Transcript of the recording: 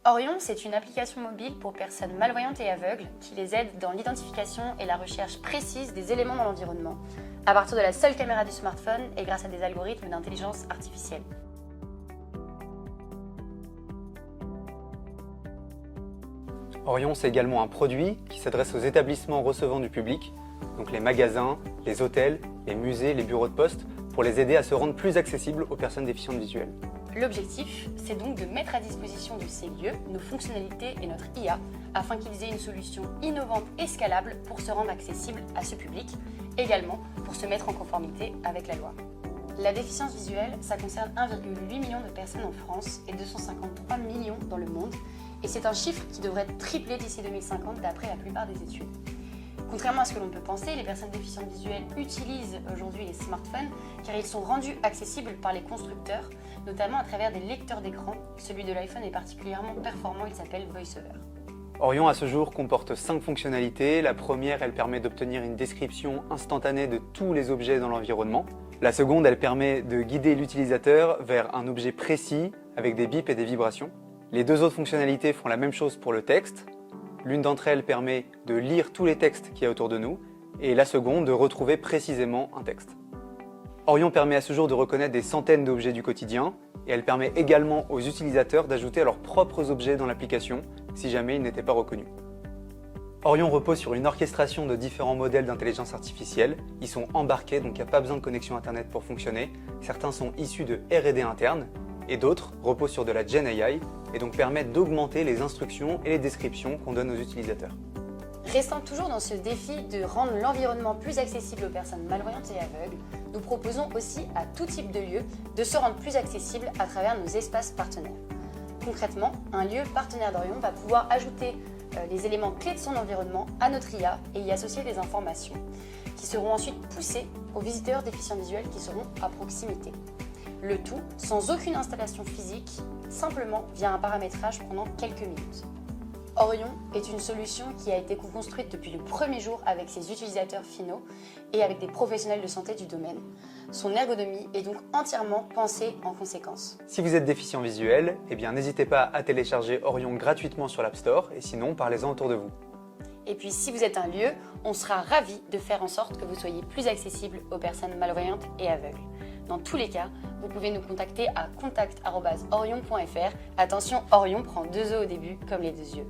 Orion, c'est une application mobile pour personnes malvoyantes et aveugles qui les aide dans l'identification et la recherche précise des éléments dans l'environnement, à partir de la seule caméra du smartphone et grâce à des algorithmes d'intelligence artificielle. Orion, c'est également un produit qui s'adresse aux établissements recevant du public, donc les magasins, les hôtels, les musées, les bureaux de poste, pour les aider à se rendre plus accessibles aux personnes déficientes visuelles. L'objectif, c'est donc de mettre à disposition de ces lieux nos fonctionnalités et notre IA afin qu'ils aient une solution innovante et scalable pour se rendre accessibles à ce public, également pour se mettre en conformité avec la loi. La déficience visuelle, ça concerne 1,8 million de personnes en France et 253 millions dans le monde, et c'est un chiffre qui devrait tripler d'ici 2050 d'après la plupart des études. Contrairement à ce que l'on peut penser, les personnes déficientes visuelles utilisent aujourd'hui les smartphones car ils sont rendus accessibles par les constructeurs, notamment à travers des lecteurs d'écran. Celui de l'iPhone est particulièrement performant, il s'appelle VoiceOver. Orion, à ce jour, comporte 5 fonctionnalités. La première, elle permet d'obtenir une description instantanée de tous les objets dans l'environnement. La seconde, elle permet de guider l'utilisateur vers un objet précis avec des bips et des vibrations. Les deux autres fonctionnalités font la même chose pour le texte. L'une d'entre elles permet de lire tous les textes qu'il y a autour de nous et la seconde de retrouver précisément un texte. Orion permet à ce jour de reconnaître des centaines d'objets du quotidien et elle permet également aux utilisateurs d'ajouter leurs propres objets dans l'application si jamais ils n'étaient pas reconnus. Orion repose sur une orchestration de différents modèles d'intelligence artificielle. Ils sont embarqués, donc il n'y a pas besoin de connexion internet pour fonctionner. Certains sont issus de R&D interne et d'autres reposent sur de la Gen AI et donc permettent d'augmenter les instructions et les descriptions qu'on donne aux utilisateurs. Restant toujours dans ce défi de rendre l'environnement plus accessible aux personnes malvoyantes et aveugles, nous proposons aussi à tout type de lieu de se rendre plus accessible à travers nos espaces partenaires. Concrètement, un lieu partenaire d'Orion va pouvoir ajouter les éléments clés de son environnement à notre IA et y associer des informations qui seront ensuite poussées aux visiteurs déficients visuels qui seront à proximité. Le tout sans aucune installation physique, simplement via un paramétrage pendant quelques minutes. Orion est une solution qui a été co-construite depuis le premier jour avec ses utilisateurs finaux et avec des professionnels de santé du domaine. Son ergonomie est donc entièrement pensée en conséquence. Si vous êtes déficient visuel, n'hésitez pas à télécharger Orion gratuitement sur l'App Store et sinon parlez-en autour de vous. Et puis si vous êtes un lieu, on sera ravis de faire en sorte que vous soyez plus accessible aux personnes malvoyantes et aveugles. Dans tous les cas, vous pouvez nous contacter à contact@orion.fr. Attention, Orion prend 2 E au début, comme les 2 yeux.